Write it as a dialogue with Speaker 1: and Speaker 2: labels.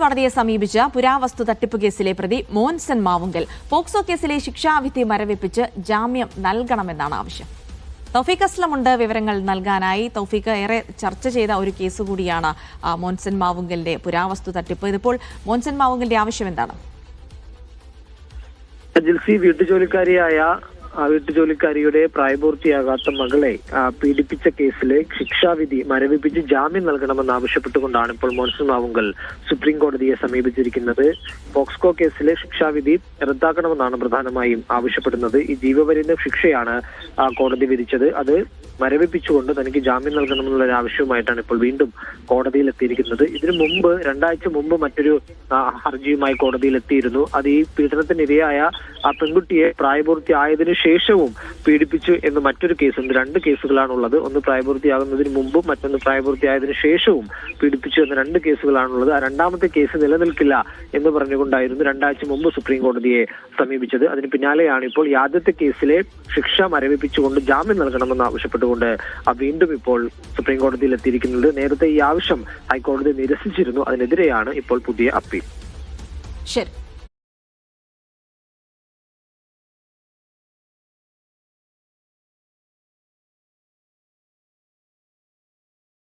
Speaker 1: കോടതിയെ സമീപിച്ച പുരാവസ്തു തട്ടിപ്പ് കേസിലെ പ്രതി മോൻസൺ മാവുങ്കൽ പോക്സോ കേസിലെ ശിക്ഷാവിധി മരവിപ്പിച്ച് ജാമ്യം നൽകണമെന്നാണ് ആവശ്യം. തൗഫീഖ് അസ്ലമുണ്ട് വിവരങ്ങൾ നൽകാനായി. തൗഫീഖ്, ഏറെ ചർച്ച ചെയ്ത ഒരു കേസ് കൂടിയാണ് മോൻസൺ മാവുങ്കലിന്റെ പുരാവസ്തു തട്ടിപ്പ്. ഇതിപ്പോൾ മോൻസൺ മാവുങ്കലിന്റെ ആവശ്യം എന്താണ്?
Speaker 2: ജിൽസി വീട്ടുജോലിക്കാരിയുടെ പ്രായപൂർത്തിയാകാത്ത മകളെ പീഡിപ്പിച്ച കേസിലെ ശിക്ഷാവിധി മരവിപ്പിച്ച് ജാമ്യം നൽകണമെന്ന് ആവശ്യപ്പെട്ടുകൊണ്ടാണ് ഇപ്പോൾ മോൻസൺ മാവുങ്കൽ സുപ്രീം കോടതിയെ സമീപിച്ചിരിക്കുന്നത്. പോക്സ്കോ കേസിലെ ശിക്ഷാവിധി റദ്ദാക്കണമെന്നാണ് പ്രധാനമായും ആവശ്യപ്പെടുന്നത്. ഈ ജീവപര്യന്തം ശിക്ഷയാണ് കോടതി വിധിച്ചത്. അത് മരവിപ്പിച്ചുകൊണ്ട് തനിക്ക് ജാമ്യം നൽകണമെന്നുള്ള ഒരു ആവശ്യവുമായിട്ടാണ് ഇപ്പോൾ വീണ്ടും കോടതിയിൽ എത്തിയിരിക്കുന്നത്. ഇതിനു മുമ്പ് 2 ആഴ്ച മുമ്പ് മറ്റൊരു ഹർജിയുമായി കോടതിയിൽ എത്തിയിരുന്നു. അത് ഈ പീഡനത്തിനിരയായ ആ പെൺകുട്ടിയെ പ്രായപൂർത്തിയായതിനു ശേഷവും പീഡിപ്പിച്ചു എന്ന് മറ്റൊരു കേസുണ്ട്. 2 കേസുകളാണുള്ളത്. ഒന്ന് പ്രായപൂർത്തിയാകുന്നതിന് മുമ്പും മറ്റൊന്ന് പ്രായപൂർത്തിയായതിനു ശേഷവും പീഡിപ്പിച്ചു എന്ന 2 കേസുകളാണുള്ളത്. ആ 2ാമത്തെ കേസ് നിലനിൽക്കില്ല എന്ന് പറഞ്ഞുകൊണ്ടായിരുന്നു 2 ആഴ്ച മുമ്പ് സുപ്രീം കോടതിയെ സമീപിച്ചത്. അതിന് പിന്നാലെയാണ് ഇപ്പോൾ ഈ ആദ്യത്തെ കേസിലെ ശിക്ഷ മരവിപ്പിച്ചുകൊണ്ട് ജാമ്യം നൽകണമെന്ന് ആവശ്യപ്പെട്ടുകൊണ്ട് വീണ്ടും ഇപ്പോൾ സുപ്രീം കോടതിയിൽ എത്തിയിരിക്കുന്നത്. നേരത്തെ ഈ ആവശ്യം ഹൈക്കോടതി നിരസിച്ചിരുന്നു. അതിനെതിരെയാണ് ഇപ്പോൾ പുതിയ അപ്പീൽ.
Speaker 1: ശരി.